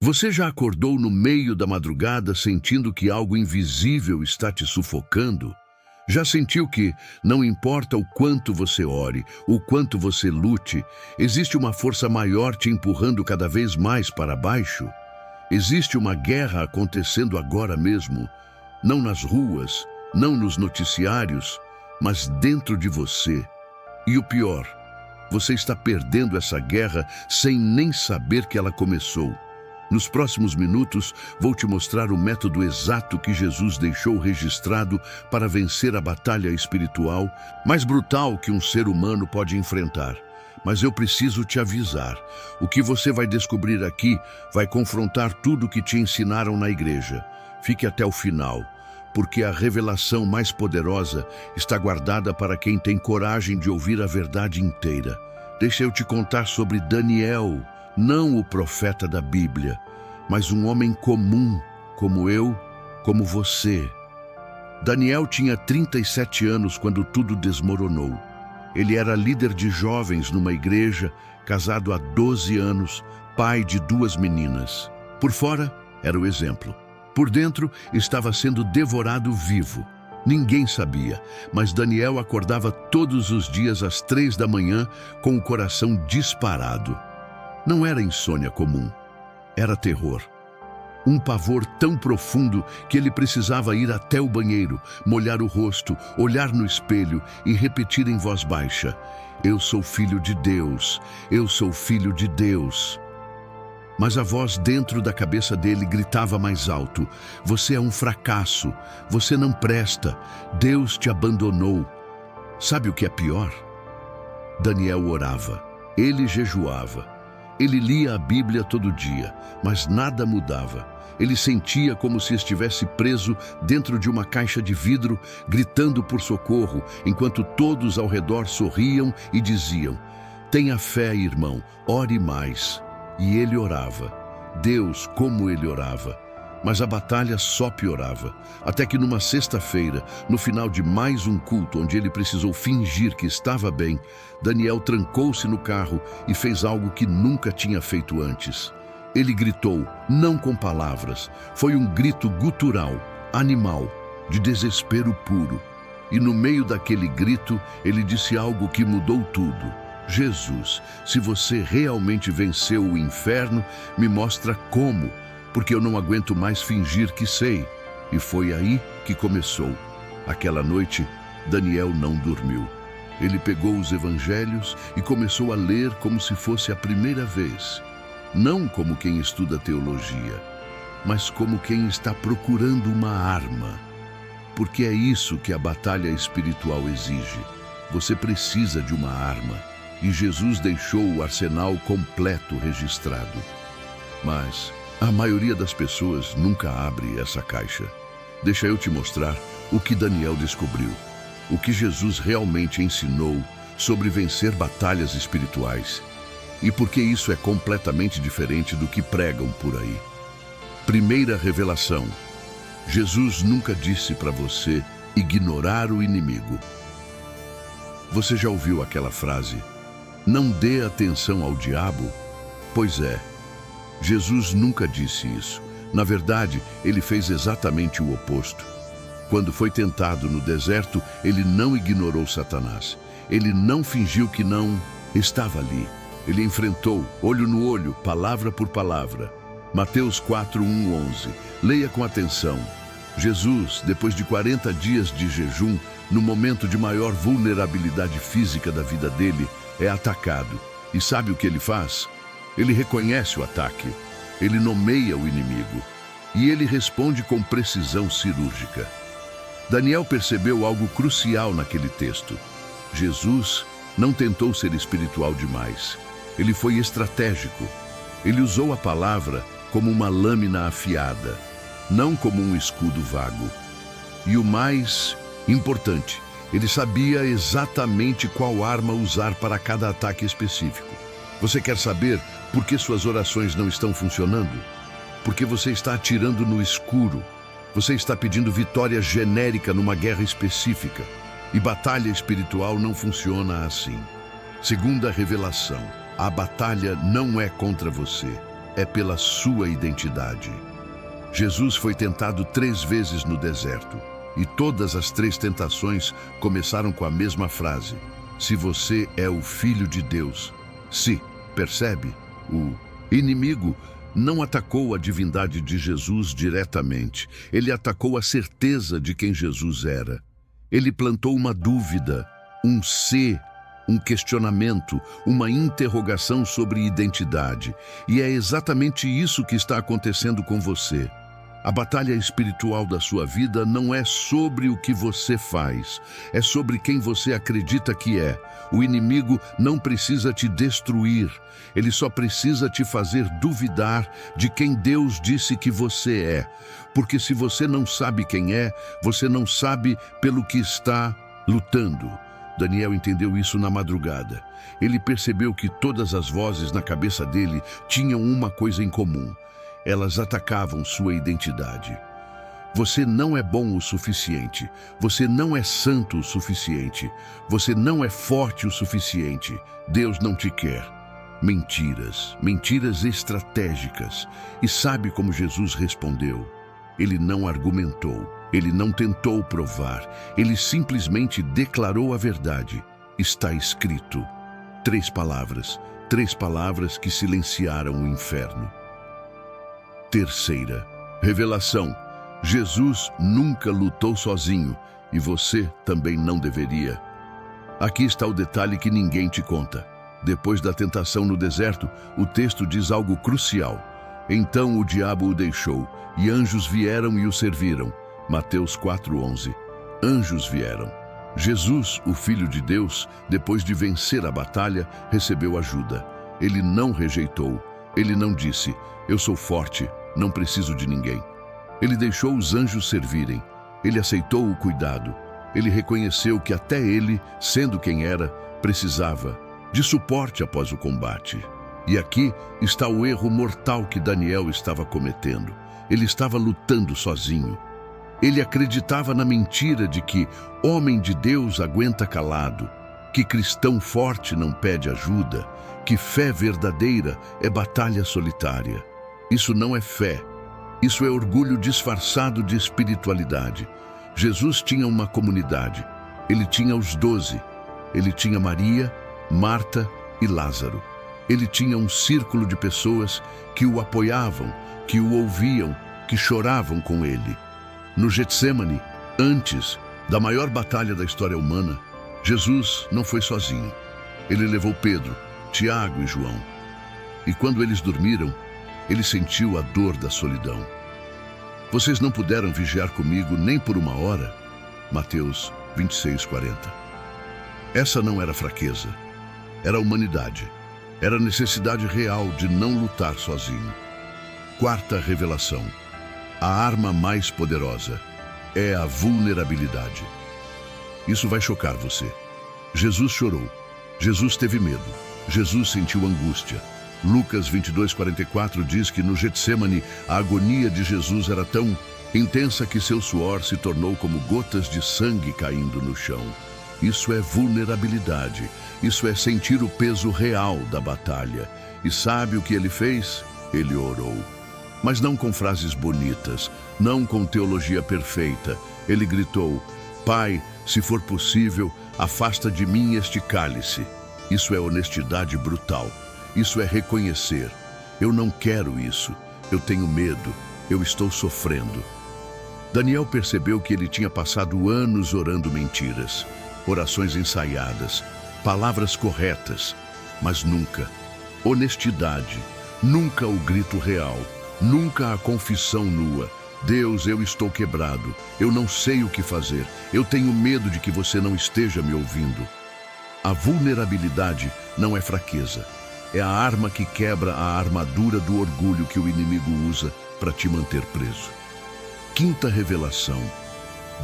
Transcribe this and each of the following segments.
Você já acordou no meio da madrugada sentindo que algo invisível está te sufocando? Já sentiu que, não importa o quanto você ore, o quanto você lute, existe uma força maior te empurrando cada vez mais para baixo? Existe uma guerra acontecendo agora mesmo, não nas ruas, não nos noticiários, mas dentro de você. E o pior, você está perdendo essa guerra sem nem saber que ela começou. Nos próximos minutos, vou te mostrar o método exato que Jesus deixou registrado para vencer a batalha espiritual mais brutal que um ser humano pode enfrentar. Mas eu preciso te avisar, o que você vai descobrir aqui vai confrontar tudo que te ensinaram na igreja. Fique até o final, porque a revelação mais poderosa está guardada para quem tem coragem de ouvir a verdade inteira. Deixa eu te contar sobre Daniel, não o profeta da Bíblia, mas um homem comum, como eu, como você. Daniel tinha 37 anos quando tudo desmoronou. Ele era líder de jovens numa igreja, casado há 12 anos, pai de 2 meninas. Por fora, era o exemplo. Por dentro, estava sendo devorado vivo. Ninguém sabia, mas Daniel acordava todos os dias às 3 da manhã com o coração disparado. Não era insônia comum, era terror. Um pavor tão profundo que ele precisava ir até o banheiro, molhar o rosto, olhar no espelho e repetir em voz baixa: "Eu sou filho de Deus, eu sou filho de Deus." Mas a voz dentro da cabeça dele gritava mais alto: "Você é um fracasso, você não presta, Deus te abandonou." Sabe o que é pior? Daniel orava, ele jejuava, ele lia a Bíblia todo dia, mas nada mudava. Ele sentia como se estivesse preso dentro de uma caixa de vidro, gritando por socorro, enquanto todos ao redor sorriam e diziam: "Tenha fé, irmão, ore mais." E ele orava. Deus, como ele orava. Mas a batalha só piorava, até que numa sexta-feira, no final de mais um culto onde ele precisou fingir que estava bem, Daniel trancou-se no carro e fez algo que nunca tinha feito antes. Ele gritou, não com palavras, foi um grito gutural, animal, de desespero puro. E no meio daquele grito, ele disse algo que mudou tudo. "Jesus, se você realmente venceu o inferno, me mostra como, porque eu não aguento mais fingir que sei." E foi aí que começou. Aquela noite, Daniel não dormiu. Ele pegou os evangelhos e começou a ler como se fosse a primeira vez. Não como quem estuda teologia, mas como quem está procurando uma arma. Porque é isso que a batalha espiritual exige. Você precisa de uma arma. E Jesus deixou o arsenal completo registrado. Mas a maioria das pessoas nunca abre essa caixa. Deixa eu te mostrar o que Daniel descobriu, o que Jesus realmente ensinou sobre vencer batalhas espirituais e por que isso é completamente diferente do que pregam por aí. Primeira revelação: Jesus nunca disse para você ignorar o inimigo. Você já ouviu aquela frase: "Não dê atenção ao diabo"? Pois é, Jesus nunca disse isso. Na verdade, ele fez exatamente o oposto. Quando foi tentado no deserto, ele não ignorou Satanás. Ele não fingiu que não estava ali. Ele enfrentou, olho no olho, palavra por palavra. Mateus 4:1-11. Leia com atenção. Jesus, depois de 40 dias de jejum, no momento de maior vulnerabilidade física da vida dele, é atacado. E sabe o que ele faz? Ele reconhece o ataque. Ele nomeia o inimigo. E ele responde com precisão cirúrgica. Daniel percebeu algo crucial naquele texto. Jesus não tentou ser espiritual demais. Ele foi estratégico. Ele usou a palavra como uma lâmina afiada, não como um escudo vago. E o mais importante, ele sabia exatamente qual arma usar para cada ataque específico. Você quer saber por que suas orações não estão funcionando? Porque você está atirando no escuro. Você está pedindo vitória genérica numa guerra específica. E batalha espiritual não funciona assim. Segunda revelação: a batalha não é contra você. é pela sua identidade. Jesus foi tentado 3 vezes no deserto, e todas as 3 tentações começaram com a mesma frase: se você é o Filho de Deus. Se, percebe? O inimigo não atacou a divindade de Jesus diretamente. Ele atacou a certeza de quem Jesus era. Ele plantou uma dúvida, um se, um questionamento, uma interrogação sobre identidade. E é exatamente isso que está acontecendo com você. A batalha espiritual da sua vida não é sobre o que você faz, é sobre quem você acredita que é. O inimigo não precisa te destruir, ele só precisa te fazer duvidar de quem Deus disse que você é. Porque se você não sabe quem é, você não sabe pelo que está lutando. Daniel entendeu isso na madrugada. Ele percebeu que todas as vozes na cabeça dele tinham uma coisa em comum. Elas atacavam sua identidade. Você não é bom o suficiente. Você não é santo o suficiente. Você não é forte o suficiente. Deus não te quer. Mentiras, mentiras estratégicas. E sabe como Jesus respondeu? Ele não argumentou. Ele não tentou provar. Ele simplesmente declarou a verdade. Está escrito. 3 palavras que silenciaram o inferno. Terceira revelação: Jesus nunca lutou sozinho e você também não deveria. Aqui está o detalhe que ninguém te conta. Depois da tentação no deserto, o texto diz algo crucial. Então o diabo o deixou e anjos vieram e o serviram. Mateus 4:11. Anjos vieram. Jesus, o Filho de Deus, depois de vencer a batalha, recebeu ajuda. Ele não rejeitou. Ele não disse: eu sou forte, não preciso de ninguém. Ele deixou os anjos servirem. Ele aceitou o cuidado. Ele reconheceu que até ele, sendo quem era, precisava de suporte após o combate. E aqui está o erro mortal que Daniel estava cometendo. Ele estava lutando sozinho. Ele acreditava na mentira de que homem de Deus aguenta calado, que cristão forte não pede ajuda, que fé verdadeira é batalha solitária. Isso não é fé. Isso é orgulho disfarçado de espiritualidade. Jesus tinha uma comunidade. Ele tinha os 12. Ele tinha Maria, Marta e Lázaro. Ele tinha um círculo de pessoas que o apoiavam, que o ouviam, que choravam com ele. No Getsêmani, antes da maior batalha da história humana, Jesus não foi sozinho. Ele levou Pedro, Tiago e João. E quando eles dormiram, ele sentiu a dor da solidão. Vocês não puderam vigiar comigo nem por 1 hora? Mateus 26:40. Essa não era fraqueza, era humanidade. Era a necessidade real de não lutar sozinho. Quarta revelação: a arma mais poderosa é a vulnerabilidade. Isso vai chocar você. Jesus chorou. Jesus teve medo. Jesus sentiu angústia. Lucas 22:44 diz que no Getsêmani a agonia de Jesus era tão intensa que seu suor se tornou como gotas de sangue caindo no chão. Isso é vulnerabilidade. Isso é sentir o peso real da batalha. E sabe o que ele fez? Ele orou. Mas não com frases bonitas, não com teologia perfeita. Ele gritou: Pai, se for possível, afasta de mim este cálice. Isso é honestidade brutal. Isso é reconhecer: eu não quero isso, eu tenho medo, eu estou sofrendo. Daniel percebeu que ele tinha passado anos orando mentiras, orações ensaiadas, palavras corretas, mas nunca honestidade, nunca o grito real, nunca a confissão nua. Deus, eu estou quebrado, eu não sei o que fazer, eu tenho medo de que você não esteja me ouvindo. A vulnerabilidade não é fraqueza. É a arma que quebra a armadura do orgulho que o inimigo usa para te manter preso. Quinta revelação: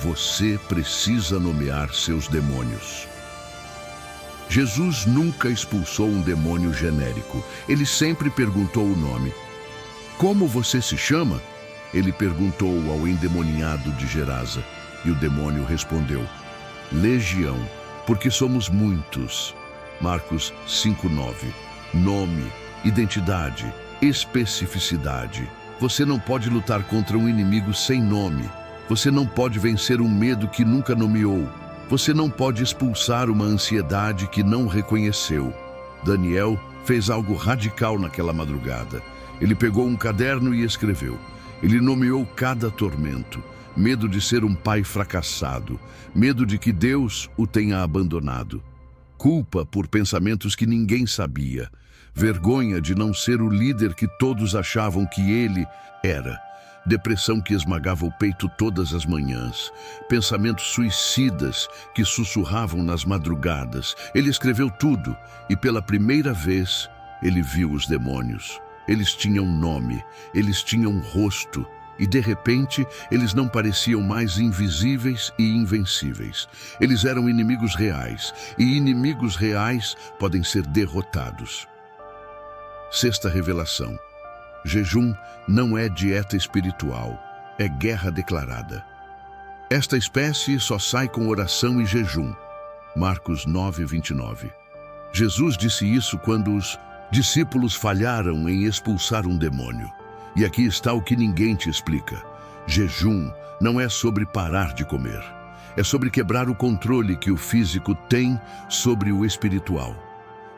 você precisa nomear seus demônios. Jesus nunca expulsou um demônio genérico. Ele sempre perguntou o nome. Como você se chama? Ele perguntou ao endemoniado de Gerasa. E o demônio respondeu: Legião, porque somos muitos. Marcos 5:9. Nome, identidade, especificidade. Você não pode lutar contra um inimigo sem nome. Você não pode vencer um medo que nunca nomeou. Você não pode expulsar uma ansiedade que não reconheceu. Daniel fez algo radical naquela madrugada. Ele pegou um caderno e escreveu. Ele nomeou cada tormento. Medo de ser um pai fracassado. Medo de que Deus o tenha abandonado. Culpa por pensamentos que ninguém sabia. Vergonha de não ser o líder que todos achavam que ele era. Depressão que esmagava o peito todas as manhãs. Pensamentos suicidas que sussurravam nas madrugadas. Ele escreveu tudo e pela primeira vez ele viu os demônios. Eles tinham nome, eles tinham rosto e de repente eles não pareciam mais invisíveis e invencíveis. Eles eram inimigos reais e inimigos reais podem ser derrotados. Sexta revelação. Jejum não é dieta espiritual, é guerra declarada. Esta espécie só sai com oração e jejum. Marcos 9:29. Jesus disse isso quando os discípulos falharam em expulsar um demônio. E aqui está o que ninguém te explica. Jejum não é sobre parar de comer. É sobre quebrar o controle que o físico tem sobre o espiritual.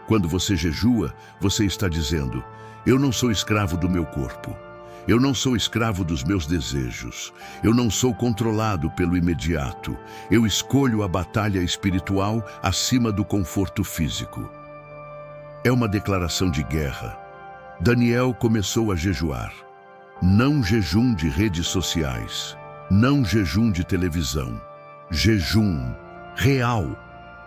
Quando você jejua, você está dizendo: eu não sou escravo do meu corpo. Eu não sou escravo dos meus desejos. Eu não sou controlado pelo imediato. Eu escolho a batalha espiritual acima do conforto físico. É uma declaração de guerra. Daniel começou a jejuar. Não jejum de redes sociais. Não jejum de televisão. Jejum real.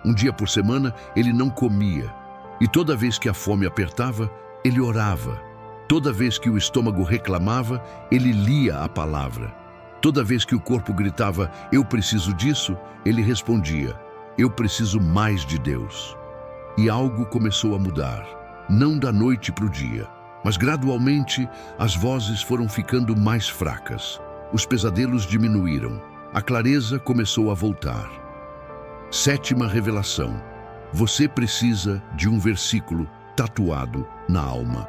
Um dia por semana ele não comia. E toda vez que a fome apertava, ele orava. Toda vez que o estômago reclamava, ele lia a palavra. Toda vez que o corpo gritava, eu preciso disso, ele respondia, eu preciso mais de Deus. E algo começou a mudar, não da noite para o dia, mas gradualmente as vozes foram ficando mais fracas. Os pesadelos diminuíram, a clareza começou a voltar. Sétima revelação. Você precisa de um versículo tatuado na alma.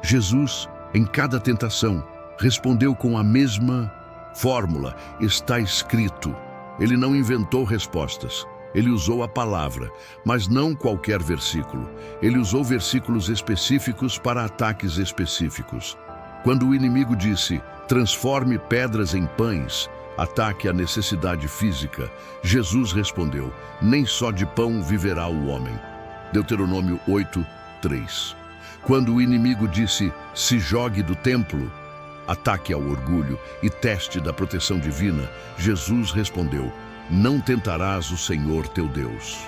Jesus, em cada tentação, respondeu com a mesma fórmula: está escrito. Ele não inventou respostas. Ele usou a palavra, mas não qualquer versículo. Ele usou versículos específicos para ataques específicos. Quando o inimigo disse, transforme pedras em pães, ataque a necessidade física, Jesus respondeu, nem só de pão viverá o homem. Deuteronômio 8:3. Quando o inimigo disse, se jogue do templo, ataque ao orgulho e teste da proteção divina, Jesus respondeu, não tentarás o Senhor teu Deus.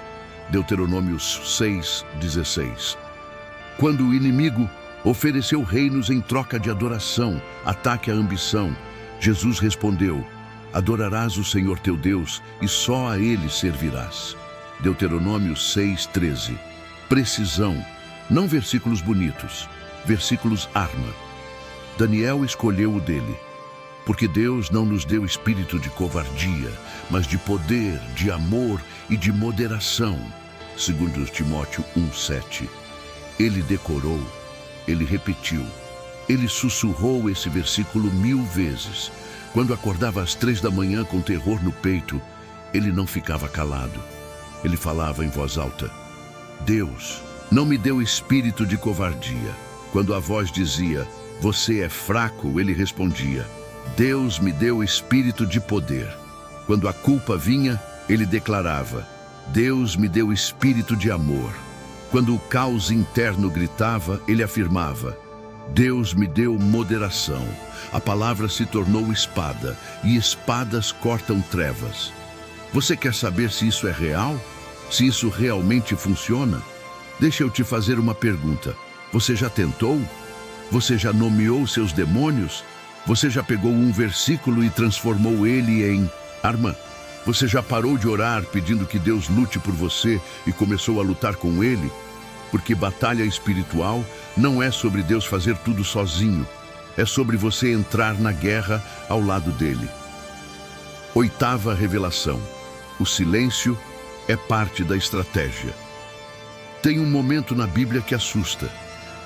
Deuteronômio 6:16. Quando o inimigo ofereceu reinos em troca de adoração, ataque à ambição, Jesus respondeu, adorarás o Senhor teu Deus e só a Ele servirás. Deuteronômio 6:13. Precisão, não versículos bonitos, versículos arma. Daniel escolheu o dele, porque Deus não nos deu espírito de covardia, mas de poder, de amor e de moderação. Segundo Timóteo 1:7. Ele decorou, ele repetiu, ele sussurrou esse versículo 1000 vezes. Quando acordava às 3 da manhã com terror no peito, ele não ficava calado. Ele falava em voz alta, Deus não me deu espírito de covardia. Quando a voz dizia, você é fraco, ele respondia, Deus me deu espírito de poder. Quando a culpa vinha, ele declarava, Deus me deu espírito de amor. Quando o caos interno gritava, ele afirmava, Deus me deu moderação. A palavra se tornou espada, e espadas cortam trevas. Você quer saber se isso é real? Se isso realmente funciona? Deixa eu te fazer uma pergunta. Você já tentou? Você já nomeou seus demônios? Você já pegou um versículo e transformou ele em arma? Você já parou de orar pedindo que Deus lute por você e começou a lutar com ele? Porque batalha espiritual não é sobre Deus fazer tudo sozinho. É sobre você entrar na guerra ao lado dele. Oitava revelação. O silêncio é parte da estratégia. Tem um momento na Bíblia que assusta.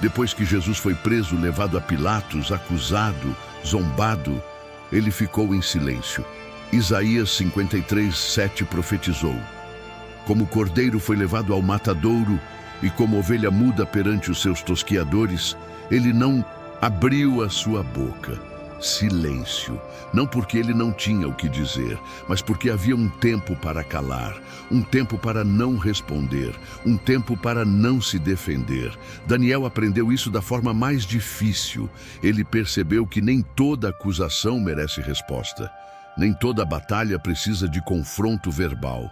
Depois que Jesus foi preso, levado a Pilatos, acusado, zombado, ele ficou em silêncio. Isaías 53:7 profetizou: como o cordeiro foi levado ao matadouro e como ovelha muda perante os seus tosquiadores, ele não abriu a sua boca. Silêncio, não porque ele não tinha o que dizer, mas porque havia um tempo para calar, um tempo para não responder, um tempo para não se defender. Daniel aprendeu isso da forma mais difícil. Ele percebeu que nem toda acusação merece resposta, nem toda batalha precisa de confronto verbal.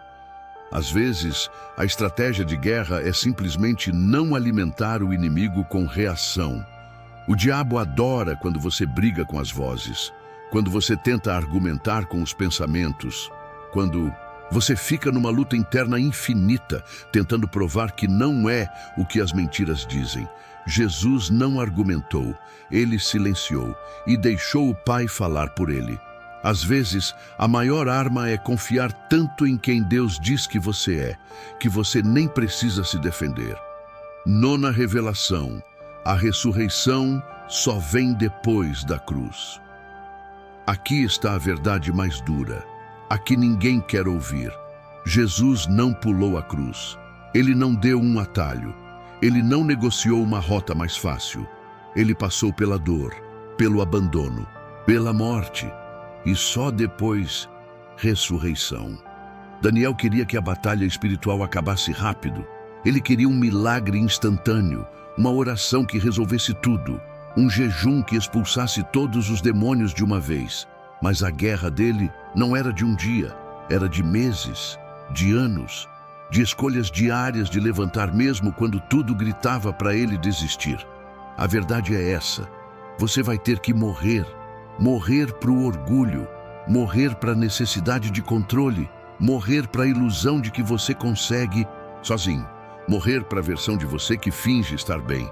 Às vezes, a estratégia de guerra é simplesmente não alimentar o inimigo com reação. O diabo adora quando você briga com as vozes, quando você tenta argumentar com os pensamentos, quando você fica numa luta interna infinita, tentando provar que não é o que as mentiras dizem. Jesus não argumentou, ele silenciou e deixou o Pai falar por ele. Às vezes, a maior arma é confiar tanto em quem Deus diz que você é, que você nem precisa se defender. Nona revelação: a ressurreição só vem depois da cruz. Aqui está a verdade mais dura, a que ninguém quer ouvir. Jesus não pulou a cruz. Ele não deu um atalho. Ele não negociou uma rota mais fácil. Ele passou pela dor, pelo abandono, pela morte. E só depois, ressurreição. Daniel queria que a batalha espiritual acabasse rápido. Ele queria um milagre instantâneo, uma oração que resolvesse tudo, um jejum que expulsasse todos os demônios de uma vez. Mas a guerra dele não era de um dia, era de meses, de anos, de escolhas diárias de levantar mesmo quando tudo gritava para ele desistir. A verdade é essa: você vai ter que morrer. Morrer para o orgulho, morrer para a necessidade de controle, morrer para a ilusão de que você consegue sozinho, morrer para a versão de você que finge estar bem.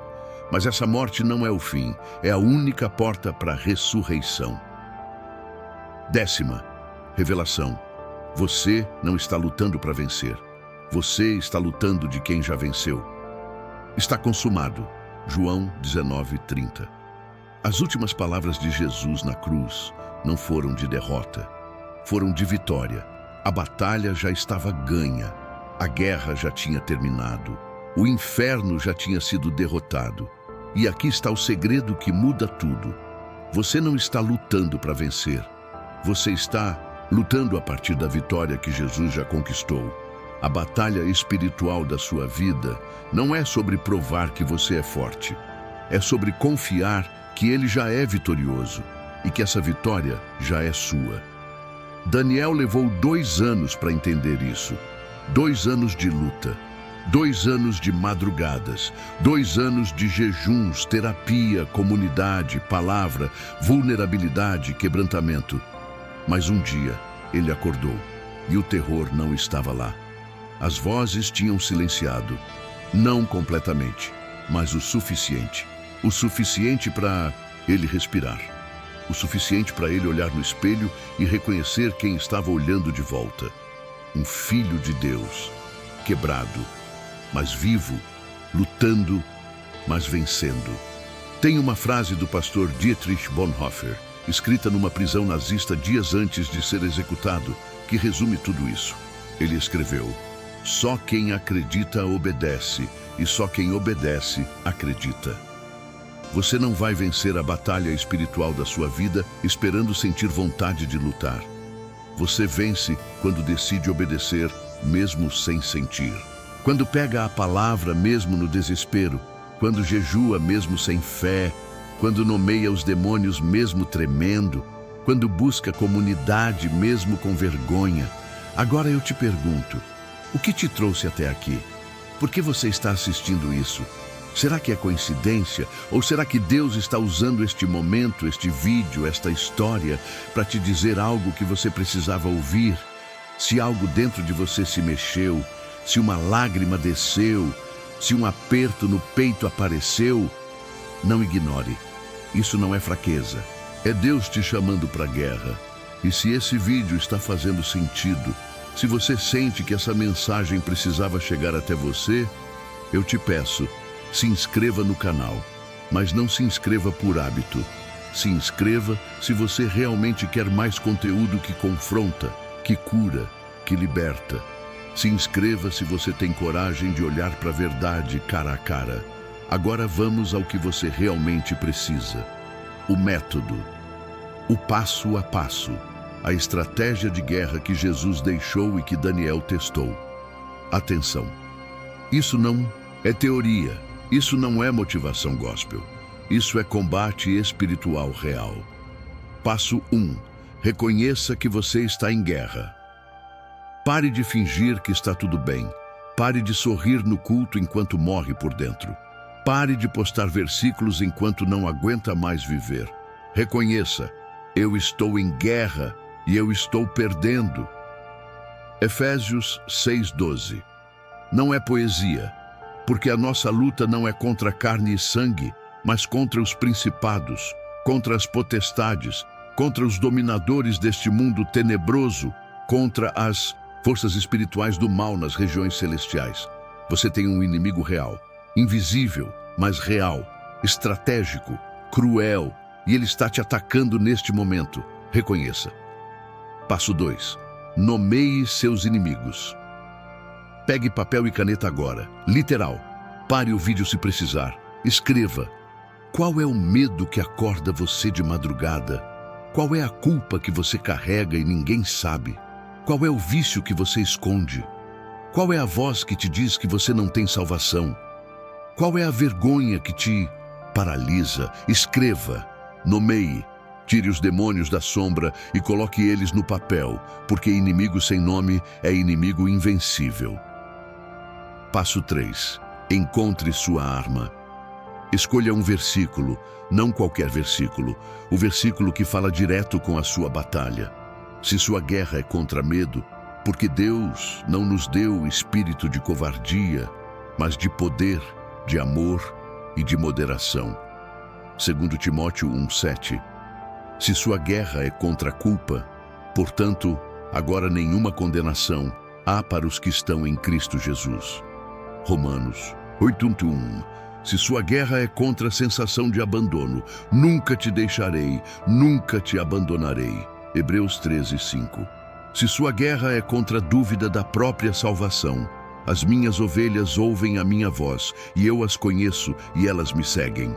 Mas essa morte não é o fim, é a única porta para a ressurreição. Décima revelação: você não está lutando para vencer, você está lutando de quem já venceu. Está consumado. João 19:30. As últimas palavras de Jesus na cruz não foram de derrota, foram de vitória. A batalha já estava ganha, a guerra já tinha terminado, o inferno já tinha sido derrotado. E aqui está o segredo que muda tudo. Você não está lutando para vencer, você está lutando a partir da vitória que Jesus já conquistou. A batalha espiritual da sua vida não é sobre provar que você é forte, é sobre confiar que ele já é vitorioso e que essa vitória já é sua. Daniel levou 2 anos para entender isso. 2 anos de luta, 2 anos de madrugadas, 2 anos de jejuns, terapia, comunidade, palavra, vulnerabilidade, quebrantamento. Mas um dia ele acordou e o terror não estava lá. As vozes tinham silenciado, não completamente, mas o suficiente. O suficiente para ele respirar. O suficiente para ele olhar no espelho e reconhecer quem estava olhando de volta. Um filho de Deus, quebrado, mas vivo, lutando, mas vencendo. Tem uma frase do pastor Dietrich Bonhoeffer, escrita numa prisão nazista dias antes de ser executado, que resume tudo isso. Ele escreveu: só quem acredita obedece, e só quem obedece acredita. Você não vai vencer a batalha espiritual da sua vida esperando sentir vontade de lutar. Você vence quando decide obedecer, mesmo sem sentir. Quando pega a palavra mesmo no desespero, quando jejua mesmo sem fé, quando nomeia os demônios mesmo tremendo, quando busca comunidade mesmo com vergonha. Agora eu te pergunto, o que te trouxe até aqui? Por que você está assistindo isso? Será que é coincidência? Ou será que Deus está usando este momento, este vídeo, esta história, para te dizer algo que você precisava ouvir? Se algo dentro de você se mexeu, se uma lágrima desceu, se um aperto no peito apareceu, não ignore. Isso não é fraqueza. É Deus te chamando para a guerra. E se esse vídeo está fazendo sentido, se você sente que essa mensagem precisava chegar até você, eu te peço, Se inscreva no canal, mas não se inscreva por hábito. Se inscreva se você realmente quer mais conteúdo que confronta, que cura, que liberta. Se inscreva se você tem coragem de olhar para a verdade cara a cara. Agora vamos ao que você realmente precisa. O método. O passo a passo. A estratégia de guerra que Jesus deixou e que Daniel testou. Atenção. Isso não é teoria. Isso não é motivação gospel. Isso é combate espiritual real. Passo 1. Reconheça que você está em guerra. Pare de fingir que está tudo bem. Pare de sorrir no culto enquanto morre por dentro. Pare de postar versículos enquanto não aguenta mais viver. Reconheça, eu estou em guerra e eu estou perdendo. Efésios 6:12. Não é poesia, porque a nossa luta não é contra carne e sangue, mas contra os principados, contra as potestades, contra os dominadores deste mundo tenebroso, contra as forças espirituais do mal nas regiões celestiais. Você tem um inimigo real, invisível, mas real, estratégico, cruel, e ele está te atacando neste momento. Reconheça. Passo 2. Nomeie seus inimigos. Pegue papel e caneta agora. Literal. Pare o vídeo se precisar. Escreva. Qual é o medo que acorda você de madrugada? Qual é a culpa que você carrega e ninguém sabe? Qual é o vício que você esconde? Qual é a voz que te diz que você não tem salvação? Qual é a vergonha que te paralisa? Escreva, nomeie, tire os demônios da sombra e coloque eles no papel, porque inimigo sem nome é inimigo invencível. Passo 3. Encontre sua arma. Escolha um versículo, não qualquer versículo, o versículo que fala direto com a sua batalha. Se sua guerra é contra medo, porque Deus não nos deu espírito de covardia, mas de poder, de amor e de moderação. 2 Timóteo 1:7. Se sua guerra é contra a culpa, portanto, agora nenhuma condenação há para os que estão em Cristo Jesus. Romanos 8:1. Se sua guerra é contra a sensação de abandono, nunca te deixarei, nunca te abandonarei. Hebreus 13:5. Se sua guerra é contra a dúvida da própria salvação, as minhas ovelhas ouvem a minha voz, e eu as conheço, e elas me seguem.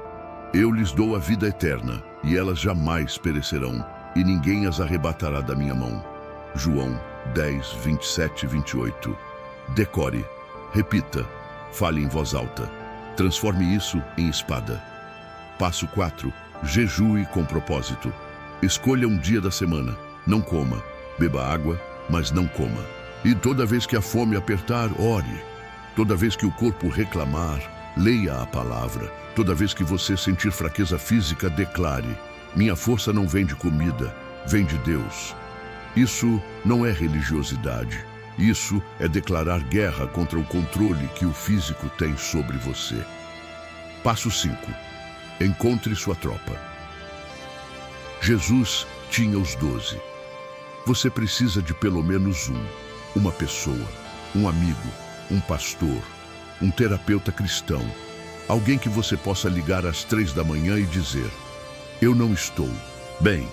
Eu lhes dou a vida eterna, e elas jamais perecerão, e ninguém as arrebatará da minha mão. João 10:27-28. Decore, repita, fale em voz alta. Transforme isso em espada. Passo 4. Jejue com propósito. Escolha um dia da semana. Não coma. Beba água, mas não coma. E toda vez que a fome apertar, ore. Toda vez que o corpo reclamar, leia a palavra. Toda vez que você sentir fraqueza física, declare: minha força não vem de comida, vem de Deus. Isso não é religiosidade. Isso é declarar guerra contra o controle que o físico tem sobre você. Passo 5. Encontre sua tropa. Jesus tinha os 12. Você precisa de pelo menos uma pessoa, um amigo, um pastor, um terapeuta cristão, alguém que você possa ligar às 3 da manhã e dizer: eu não estou bem.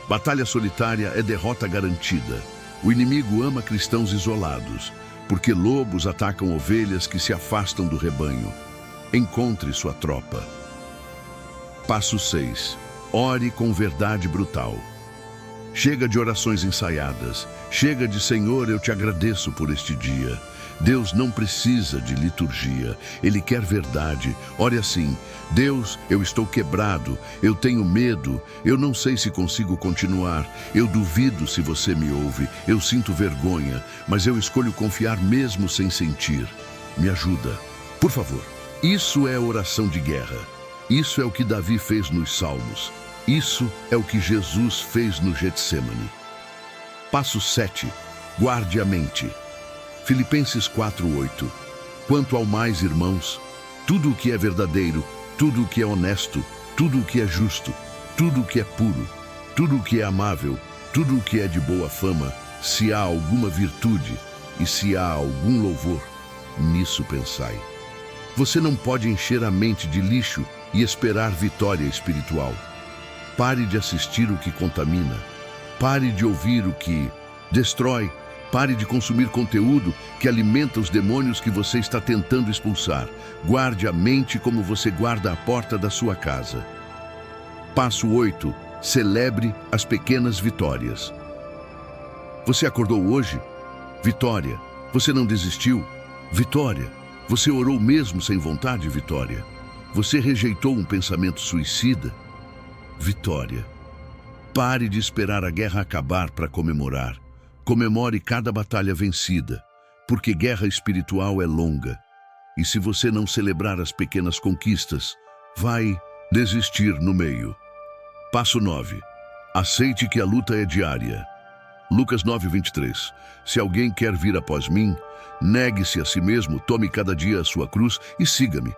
Batalha solitária é derrota garantida. O inimigo ama cristãos isolados, porque lobos atacam ovelhas que se afastam do rebanho. Encontre sua tropa. Passo 6. Ore com verdade brutal. Chega de orações ensaiadas. Chega de Senhor, eu te agradeço por este dia. Deus não precisa de liturgia. Ele quer verdade. Ore assim: Deus, eu estou quebrado. Eu tenho medo. Eu não sei se consigo continuar. Eu duvido se você me ouve. Eu sinto vergonha, mas eu escolho confiar mesmo sem sentir. Me ajuda, por favor. Isso é oração de guerra. Isso é o que Davi fez nos Salmos. Isso é o que Jesus fez no Getsemane. Passo 7. Guarde a mente. Filipenses 4:8. Quanto ao mais, irmãos, tudo o que é verdadeiro, tudo o que é honesto, tudo o que é justo, tudo o que é puro, tudo o que é amável, tudo o que é de boa fama, se há alguma virtude e se há algum louvor, nisso pensai. Você não pode encher a mente de lixo e esperar vitória espiritual. Pare de assistir o que contamina. Pare de ouvir o que destrói. Pare de consumir conteúdo que alimenta os demônios que você está tentando expulsar. Guarde a mente como você guarda a porta da sua casa. Passo 8. Celebre as pequenas vitórias. Você acordou hoje? Vitória. Você não desistiu? Vitória. Você orou mesmo sem vontade? Vitória. Você rejeitou um pensamento suicida? Vitória. Pare de esperar a guerra acabar para comemorar. Comemore cada batalha vencida, porque guerra espiritual é longa. E se você não celebrar as pequenas conquistas, vai desistir no meio. Passo 9. Aceite que a luta é diária. Lucas 9:23. Se alguém quer vir após mim, negue-se a si mesmo, tome cada dia a sua cruz e siga-me.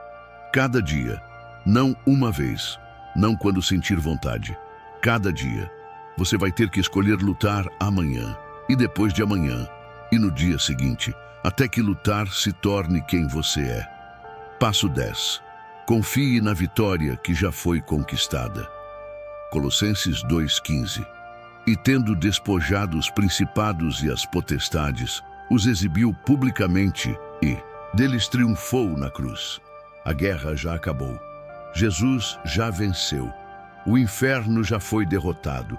Cada dia, não uma vez, não quando sentir vontade. Cada dia, você vai ter que escolher lutar amanhã, e depois de amanhã, e no dia seguinte, até que lutar se torne quem você é. Passo 10. Confie na vitória que já foi conquistada. Colossenses 2:15. E tendo despojado os principados e as potestades, os exibiu publicamente e deles triunfou na cruz. A guerra já acabou. Jesus já venceu. O inferno já foi derrotado.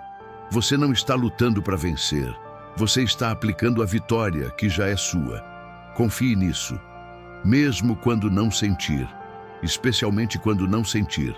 Você não está lutando para vencer. Você está aplicando a vitória que já é sua. Confie nisso. Mesmo quando não sentir, especialmente quando não sentir.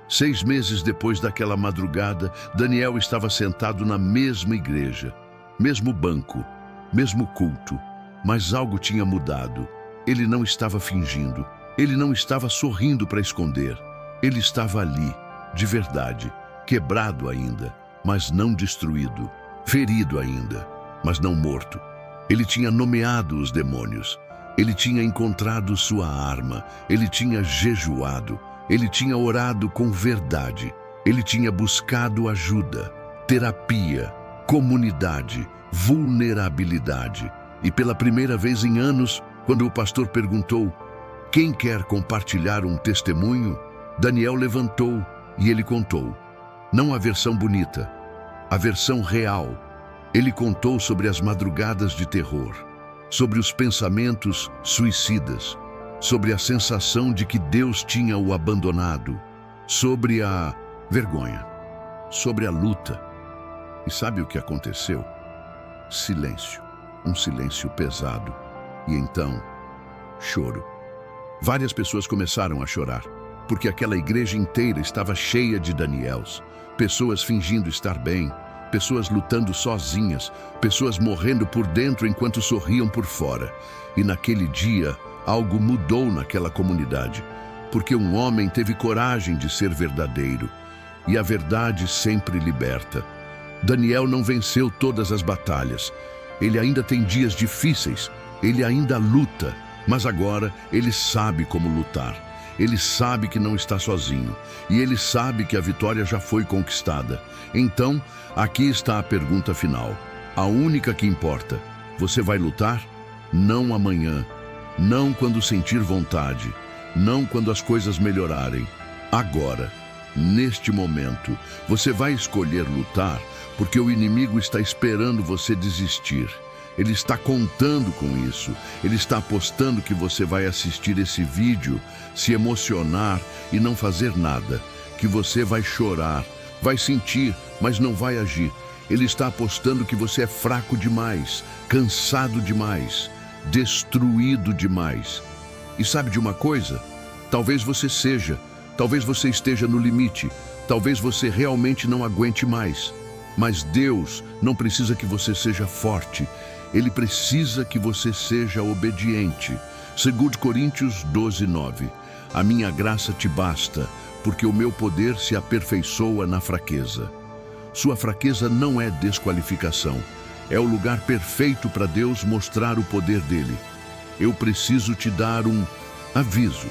6 meses depois daquela madrugada, Daniel estava sentado na mesma igreja, mesmo banco, mesmo culto, mas algo tinha mudado. Ele não estava fingindo, ele não estava sorrindo para esconder. Ele estava ali, de verdade, quebrado ainda, mas não destruído, ferido ainda, mas não morto. Ele tinha nomeado os demônios, ele tinha encontrado sua arma, ele tinha jejuado, ele tinha orado com verdade, ele tinha buscado ajuda, terapia, comunidade, vulnerabilidade. E pela primeira vez em anos, quando o pastor perguntou: quem quer compartilhar um testemunho? Daniel levantou e ele contou. Não a versão bonita, a versão real. Ele contou sobre as madrugadas de terror, sobre os pensamentos suicidas, sobre a sensação de que Deus tinha o abandonado, sobre a vergonha, sobre a luta. E sabe o que aconteceu? Silêncio, um silêncio pesado. E então, choro. Várias pessoas começaram a chorar, porque aquela igreja inteira estava cheia de Daniels, pessoas fingindo estar bem, pessoas lutando sozinhas, pessoas morrendo por dentro enquanto sorriam por fora. E naquele dia, algo mudou naquela comunidade, porque um homem teve coragem de ser verdadeiro, e a verdade sempre liberta. Daniel não venceu todas as batalhas. Ele ainda tem dias difíceis, ele ainda luta, mas agora ele sabe como lutar. Ele sabe que não está sozinho, e ele sabe que a vitória já foi conquistada. Então, aqui está a pergunta final, a única que importa. Você vai lutar? Não amanhã, não quando sentir vontade, não quando as coisas melhorarem. Agora, neste momento, você vai escolher lutar porque o inimigo está esperando você desistir. Ele está contando com isso. Ele está apostando que você vai assistir esse vídeo, se emocionar e não fazer nada. Que você vai chorar, vai sentir, mas não vai agir. Ele está apostando que você é fraco demais, cansado demais, destruído demais. E sabe de uma coisa? Talvez você esteja no limite, talvez você realmente não aguente mais. Mas Deus não precisa que você seja forte, Ele precisa que você seja obediente. 2 Coríntios 12:9. A minha graça te basta, porque o meu poder se aperfeiçoa na fraqueza. Sua fraqueza não é desqualificação, é o lugar perfeito para Deus mostrar o poder dele. Eu preciso te dar um aviso,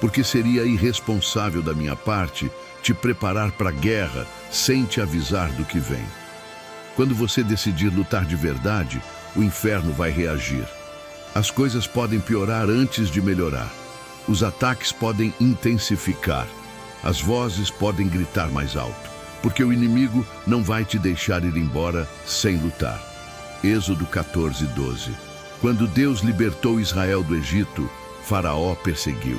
porque seria irresponsável da minha parte te preparar para a guerra sem te avisar do que vem. Quando você decidir lutar de verdade, o inferno vai reagir. As coisas podem piorar antes de melhorar. Os ataques podem intensificar. As vozes podem gritar mais alto, porque o inimigo não vai te deixar ir embora sem lutar. Êxodo 14:12. Quando Deus libertou Israel do Egito, Faraó perseguiu.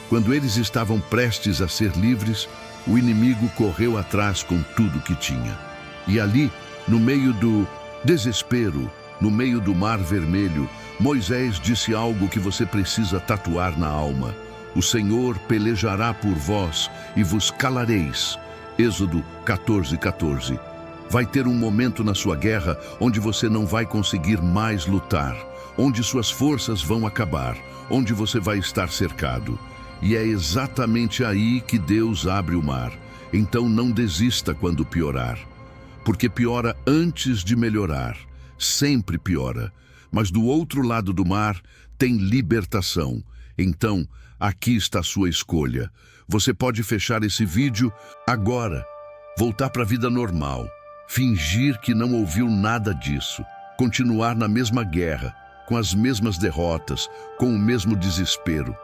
Quando eles estavam prestes a ser livres, o inimigo correu atrás com tudo que tinha. E ali, no meio do desespero, no meio do Mar Vermelho, Moisés disse algo que você precisa tatuar na alma: o Senhor pelejará por vós e vos calareis. Êxodo 14:14. Vai ter um momento na sua guerra onde você não vai conseguir mais lutar, onde suas forças vão acabar, onde você vai estar cercado. E é exatamente aí que Deus abre o mar. Então não desista quando piorar, porque piora antes de melhorar. Sempre piora. Mas do outro lado do mar tem libertação. Então, aqui está a sua escolha. Você pode fechar esse vídeo agora, voltar para a vida normal, fingir que não ouviu nada disso, continuar na mesma guerra, com as mesmas derrotas, com o mesmo desespero.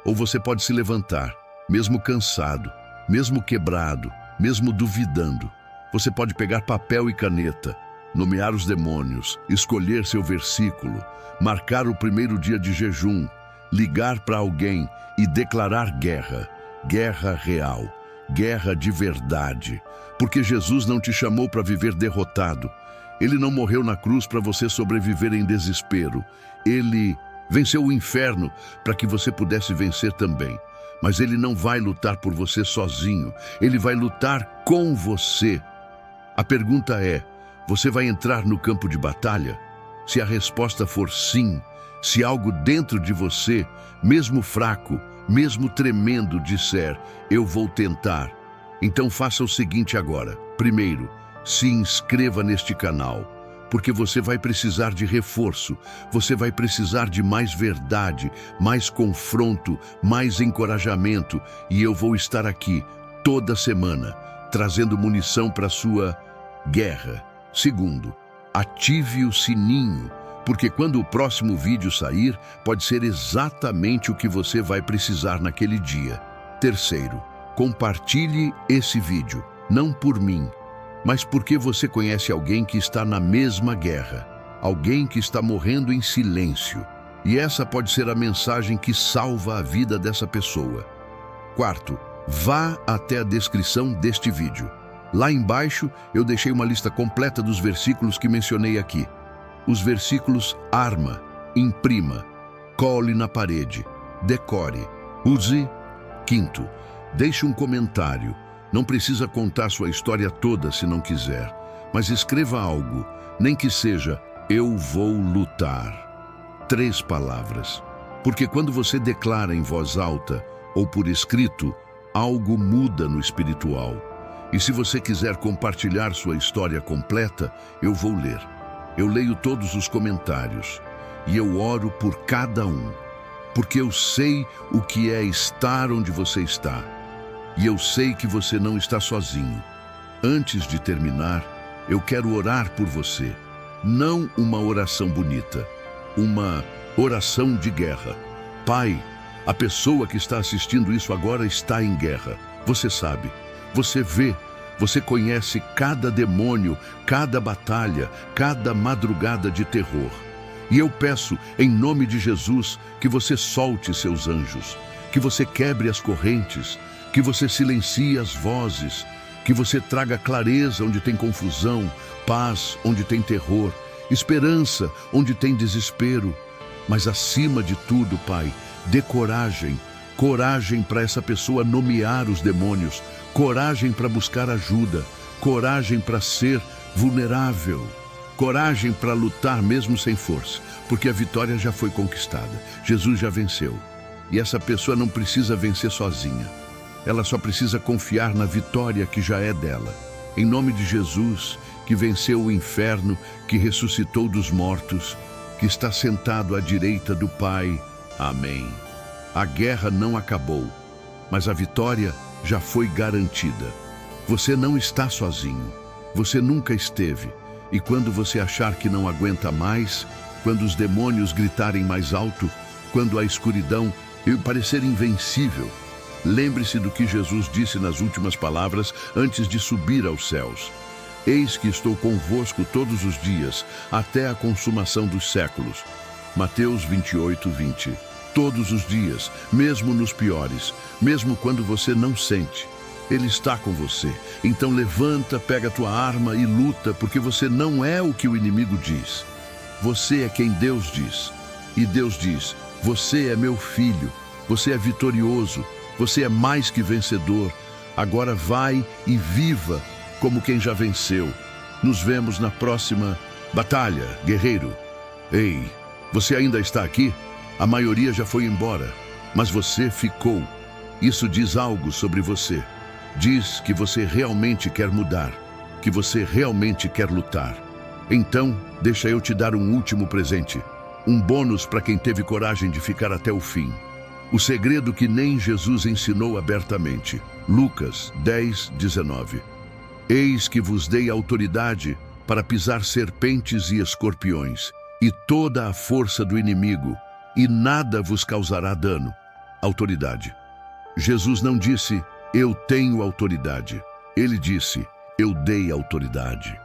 Ou você pode se levantar, mesmo cansado, mesmo quebrado, mesmo duvidando. Você pode pegar papel e caneta, nomear os demônios, escolher seu versículo, marcar o primeiro dia de jejum, ligar para alguém e declarar guerra. Guerra real, guerra de verdade. Porque Jesus não te chamou para viver derrotado. Ele não morreu na cruz para você sobreviver em desespero. Ele venceu o inferno para que você pudesse vencer também. Mas ele não vai lutar por você sozinho. Ele vai lutar com você. A pergunta é: você vai entrar no campo de batalha? Se a resposta for sim, se algo dentro de você, mesmo fraco, mesmo tremendo, disser: eu vou tentar, então faça o seguinte agora. Primeiro, se inscreva neste canal, porque você vai precisar de reforço, você vai precisar de mais verdade, mais confronto, mais encorajamento, e eu vou estar aqui toda semana, trazendo munição para a sua guerra. Segundo, ative o sininho, porque quando o próximo vídeo sair, pode ser exatamente o que você vai precisar naquele dia. Terceiro, compartilhe esse vídeo, não por mim, mas porque você conhece alguém que está na mesma guerra, alguém que está morrendo em silêncio. E essa pode ser a mensagem que salva a vida dessa pessoa. Quarto, vá até a descrição deste vídeo. Lá embaixo eu deixei uma lista completa dos versículos que mencionei aqui. Os versículos arma, imprima, cole na parede, decore, use. Quinto, deixe um comentário. Não precisa contar sua história toda se não quiser, mas escreva algo, nem que seja: eu vou lutar. 3 palavras. Porque quando você declara em voz alta ou por escrito, algo muda no espiritual. E se você quiser compartilhar sua história completa, eu vou ler. Eu leio todos os comentários e eu oro por cada um, porque eu sei o que é estar onde você está. E eu sei que você não está sozinho. Antes de terminar, eu quero orar por você. Não uma oração bonita, uma oração de guerra. Pai, a pessoa que está assistindo isso agora está em guerra. Você sabe, você vê, você conhece cada demônio, cada batalha, cada madrugada de terror. E eu peço, em nome de Jesus, que você solte seus anjos, que você quebre as correntes, que você silencie as vozes, que você traga clareza onde tem confusão, paz onde tem terror, esperança onde tem desespero. Mas acima de tudo, Pai, dê coragem, coragem para essa pessoa nomear os demônios, coragem para buscar ajuda, coragem para ser vulnerável, coragem para lutar mesmo sem força, porque a vitória já foi conquistada, Jesus já venceu. E essa pessoa não precisa vencer sozinha. Ela só precisa confiar na vitória que já é dela. Em nome de Jesus, que venceu o inferno, que ressuscitou dos mortos, que está sentado à direita do Pai. Amém. A guerra não acabou, mas a vitória já foi garantida. Você não está sozinho. Você nunca esteve. E quando você achar que não aguenta mais, quando os demônios gritarem mais alto, quando a escuridão e parecer invencível. Lembre-se do que Jesus disse nas últimas palavras antes de subir aos céus. Eis que estou convosco todos os dias, até a consumação dos séculos. Mateus 28, 20. Todos os dias, mesmo nos piores, mesmo quando você não sente, Ele está com você. Então levanta, pega a tua arma e luta, porque você não é o que o inimigo diz. Você é quem Deus diz. E Deus diz: você é meu filho, você é vitorioso, você é mais que vencedor. Agora vai e viva como quem já venceu. Nos vemos na próxima batalha, guerreiro. Ei, você ainda está aqui? A maioria já foi embora, mas você ficou. Isso diz algo sobre você. Diz que você realmente quer mudar, que você realmente quer lutar. Então, deixa eu te dar um último presente. Um bônus para quem teve coragem de ficar até o fim. O segredo que nem Jesus ensinou abertamente. Lucas 10, 19. Eis que vos dei autoridade para pisar serpentes e escorpiões, e toda a força do inimigo, e nada vos causará dano. Autoridade. Jesus não disse: eu tenho autoridade. Ele disse: eu dei autoridade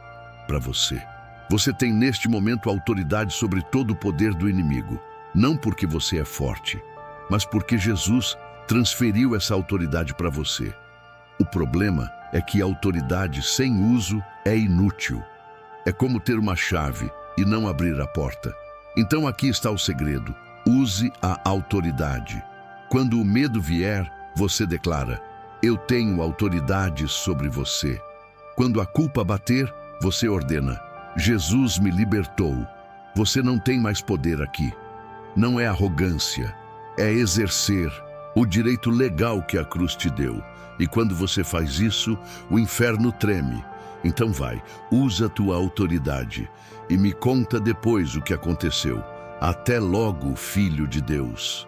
para você. Você tem neste momento autoridade sobre todo o poder do inimigo. Não porque você é forte, mas porque Jesus transferiu essa autoridade para você. O problema é que a autoridade sem uso é inútil. É como ter uma chave e não abrir a porta. Então aqui está o segredo. Use a autoridade. Quando o medo vier, você declara: eu tenho autoridade sobre você. Quando a culpa bater, você ordena: Jesus me libertou. Você não tem mais poder aqui. Não é arrogância, é exercer o direito legal que a cruz te deu. E quando você faz isso, o inferno treme. Então vai, usa a tua autoridade e me conta depois o que aconteceu. Até logo, Filho de Deus.